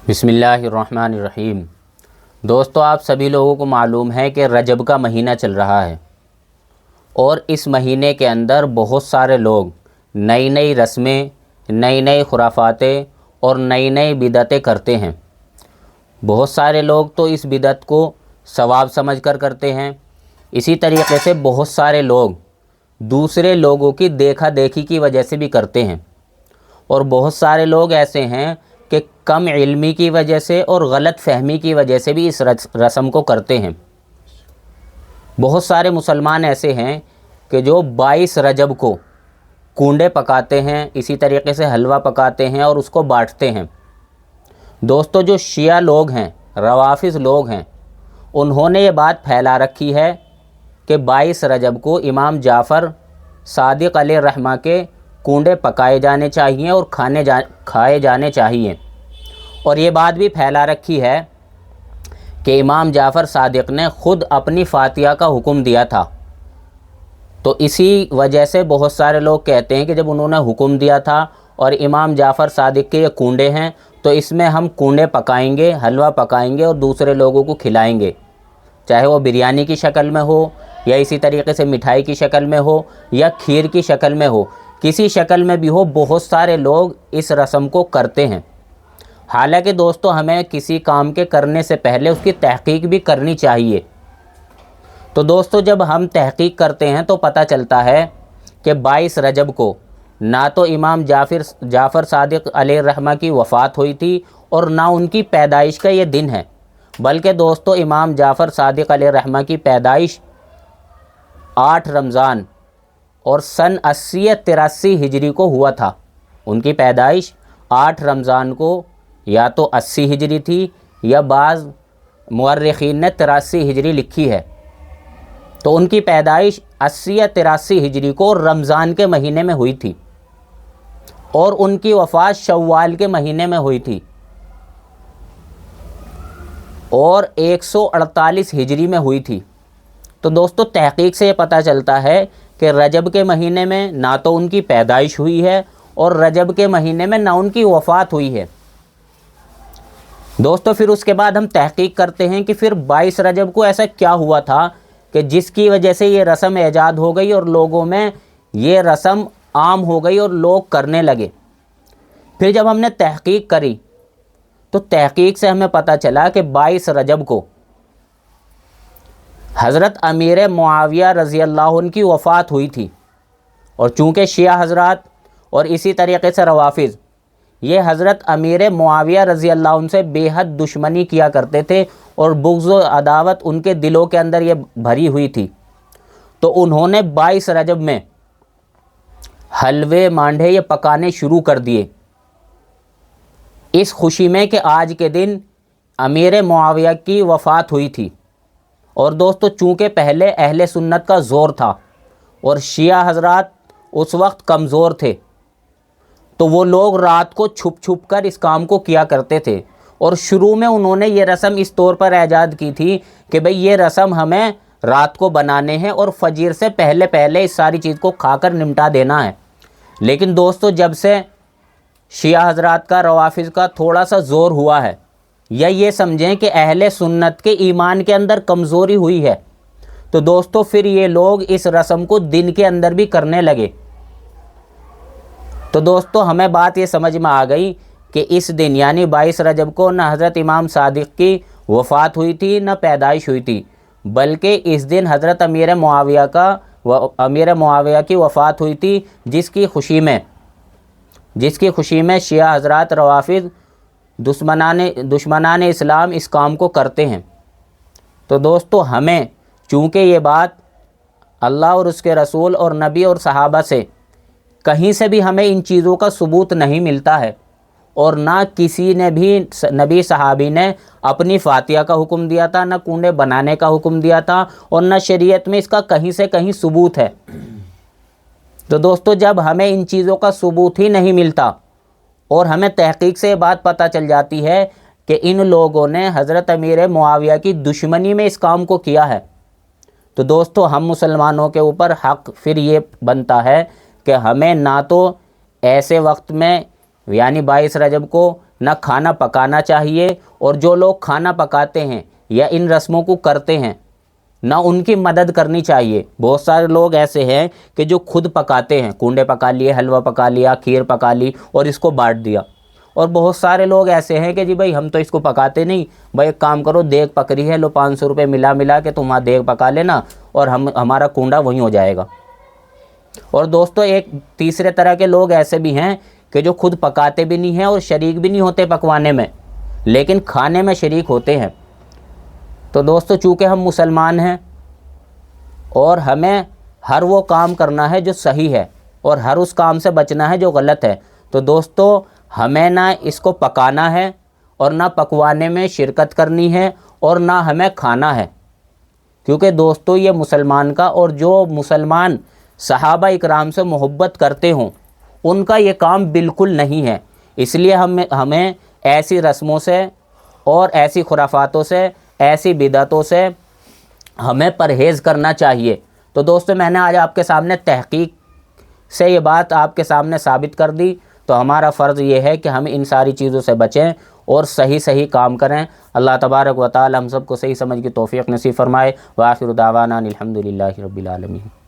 بسم اللہ الرحمن الرحیم۔ دوستو، آپ سبھی لوگوں کو معلوم ہے کہ رجب کا مہینہ چل رہا ہے اور اس مہینے کے اندر بہت سارے لوگ نئی نئی رسمیں، نئی نئی خرافاتیں اور نئی نئی بدعتیں کرتے ہیں۔ بہت سارے لوگ تو اس بدعت کو ثواب سمجھ کر کرتے ہیں۔ اسی طریقے سے بہت سارے لوگ دوسرے لوگوں کی دیکھا دیکھی کی وجہ سے بھی کرتے ہیں، اور بہت سارے لوگ ایسے ہیں کہ کم علمی کی وجہ سے اور غلط فہمی کی وجہ سے بھی اس رسم کو کرتے ہیں۔ بہت سارے مسلمان ایسے ہیں کہ جو 22 رجب کو کونڈے پکاتے ہیں، اسی طریقے سے حلوہ پکاتے ہیں اور اس کو بانٹتے ہیں۔ دوستو، جو شیعہ لوگ ہیں، روافض لوگ ہیں، انہوں نے یہ بات پھیلا رکھی ہے کہ 22 رجب کو امام جعفر صادق علیہ الرحمہ کے کونڈے پکائے جانے چاہیے اور کھائے جانے چاہیے، اور یہ بات بھی پھیلا رکھی ہے کہ امام جعفر صادق نے خود اپنی فاتحہ کا حکم دیا تھا۔ تو اسی وجہ سے بہت سارے لوگ کہتے ہیں کہ جب انہوں نے حکم دیا تھا اور امام جعفر صادق کے یہ کونڈے ہیں تو اس میں ہم کونڈے پکائیں گے، حلوہ پکائیں گے اور دوسرے لوگوں کو کھلائیں گے، چاہے وہ بریانی کی شکل میں ہو یا اسی طریقے سے مٹھائی کی شکل میں ہو یا کھیر کی شکل میں ہو، کسی شکل میں بھی ہو۔ بہت سارے لوگ اس رسم کو کرتے ہیں۔ حالانکہ دوستو، ہمیں کسی کام کے کرنے سے پہلے اس کی تحقیق بھی کرنی چاہیے۔ تو دوستو، جب ہم تحقیق کرتے ہیں تو پتہ چلتا ہے کہ 22 رجب کو نہ تو امام جعفر صادق علیہ الرحمہ کی وفات ہوئی تھی اور نہ ان کی پیدائش کا یہ دن ہے، بلکہ دوستو امام جعفر صادق علیہ الرحمہ کی پیدائش 8 رمضان اور سن 80-83 ہجری کو ہوا تھا۔ ان کی پیدائش 8 رمضان کو یا تو 80 ہجری تھی یا بعض مورخین نے 83 ہجری لکھی ہے۔ تو ان کی پیدائش 80 یا 83 ہجری کو رمضان کے مہینے میں ہوئی تھی اور ان کی وفات شوال کے مہینے میں ہوئی تھی اور 148 ہجری میں ہوئی تھی۔ تو دوستو، تحقیق سے یہ پتہ چلتا ہے کہ رجب کے مہینے میں نہ تو ان کی پیدائش ہوئی ہے اور رجب کے مہینے میں نہ ان کی وفات ہوئی ہے۔ دوستو، پھر اس کے بعد ہم تحقیق کرتے ہیں کہ پھر 22 رجب کو ایسا کیا ہوا تھا کہ جس کی وجہ سے یہ رسم ایجاد ہو گئی اور لوگوں میں یہ رسم عام ہو گئی اور لوگ کرنے لگے۔ پھر جب ہم نے تحقیق کری تو تحقیق سے ہمیں پتہ چلا کہ 22 رجب کو حضرت امیر معاویہ رضی اللہ عنہ کی وفات ہوئی تھی، اور چونکہ شیعہ حضرات اور اسی طریقے سے روافض یہ حضرت امیر معاویہ رضی اللہ عنہ سے بے حد دشمنی کیا کرتے تھے اور بغض و عداوت ان کے دلوں کے اندر یہ بھری ہوئی تھی، تو انہوں نے 22 رجب میں حلوے مانڈھے یہ پکانے شروع کر دیے اس خوشی میں کہ آج کے دن امیر معاویہ کی وفات ہوئی تھی۔ اور دوستو، چونکہ پہلے اہل سنت کا زور تھا اور شیعہ حضرات اس وقت کمزور تھے، تو وہ لوگ رات کو چھپ چھپ کر اس کام کو کیا کرتے تھے، اور شروع میں انہوں نے یہ رسم اس طور پر ایجاد کی تھی کہ بھئی یہ رسم ہمیں رات کو بنانے ہیں اور فجر سے پہلے پہلے اس ساری چیز کو کھا کر نمٹا دینا ہے۔ لیکن دوستو، جب سے شیعہ حضرات کا، روافض کا تھوڑا سا زور ہوا ہے، یا یہ سمجھیں کہ اہل سنت کے ایمان کے اندر کمزوری ہوئی ہے، تو دوستو پھر یہ لوگ اس رسم کو دن کے اندر بھی کرنے لگے۔ تو دوستو، ہمیں بات یہ سمجھ میں آ گئی کہ اس دن یعنی 22 رجب کو نہ حضرت امام صادق کی وفات ہوئی تھی نہ پیدائش ہوئی تھی، بلکہ اس دن حضرت امیر معاویہ کی وفات ہوئی تھی، جس کی خوشی میں شیعہ حضرات، روافض، دشمنان اسلام اس کام کو کرتے ہیں۔ تو دوستو، ہمیں چونکہ یہ بات اللہ اور اس کے رسول اور نبی اور صحابہ سے کہیں سے بھی ہمیں ان چیزوں کا ثبوت نہیں ملتا ہے، اور نہ کسی نے بھی نبی صحابی نے اپنی فاتحہ کا حکم دیا تھا، نہ کونڈے بنانے کا حکم دیا تھا، اور نہ شریعت میں اس کا کہیں سے کہیں ثبوت ہے۔ تو دوستو، جب ہمیں ان چیزوں کا ثبوت ہی نہیں ملتا اور ہمیں تحقیق سے یہ بات پتہ چل جاتی ہے کہ ان لوگوں نے حضرت امیر معاویہ کی دشمنی میں اس کام کو کیا ہے، تو دوستو ہم مسلمانوں کے اوپر حق پھر یہ بنتا ہے کہ ہمیں نہ تو ایسے وقت میں یعنی 22 رجب کو نہ کھانا پکانا چاہیے، اور جو لوگ کھانا پکاتے ہیں یا ان رسموں کو کرتے ہیں نہ ان کی مدد کرنی چاہیے۔ بہت سارے لوگ ایسے ہیں کہ جو خود پکاتے ہیں، کنڈے پکا لیے، حلوہ پکا لیا، کھیر پکا لی اور اس کو بانٹ دیا۔ اور بہت سارے لوگ ایسے ہیں کہ جی بھائی ہم تو اس کو پکاتے نہیں، بھائی ایک کام کرو، دیگ پک رہی ہے، لو 500 روپے ملا کے تم وہاں دیگ پکا لینا اور ہمارا کنڈا وہیں ہو جائے گا۔ اور دوستو ایک تیسرے طرح کے لوگ ایسے بھی ہیں کہ جو خود پکاتے بھی نہیں ہیں اور شریک بھی نہیں ہوتے پکوانے میں، لیکن کھانے میں شریک ہوتے ہیں۔ تو دوستو چونکہ ہم مسلمان ہیں اور ہمیں ہر وہ کام کرنا ہے جو صحیح ہے اور ہر اس کام سے بچنا ہے جو غلط ہے، تو دوستو ہمیں نہ اس کو پکانا ہے اور نہ پکوانے میں شرکت کرنی ہے اور نہ ہمیں کھانا ہے، کیونکہ دوستو یہ مسلمان کا، اور جو مسلمان صحابہ اکرام سے محبت کرتے ہوں ان کا یہ کام بالکل نہیں ہے۔ اس لیے ہمیں ایسی رسموں سے اور ایسی خرافاتوں سے، ایسی بدعتوں سے ہمیں پرہیز کرنا چاہیے۔ تو دوستو میں نے آج آپ کے سامنے تحقیق سے یہ بات آپ کے سامنے ثابت کر دی، تو ہمارا فرض یہ ہے کہ ہم ان ساری چیزوں سے بچیں اور صحیح کام کریں۔ اللہ تبارک و تعالی ہم سب کو صحیح سمجھ کی توفیق نصیب فرمائے۔ وآخر دعوانا الحمدللہ رب العالمین۔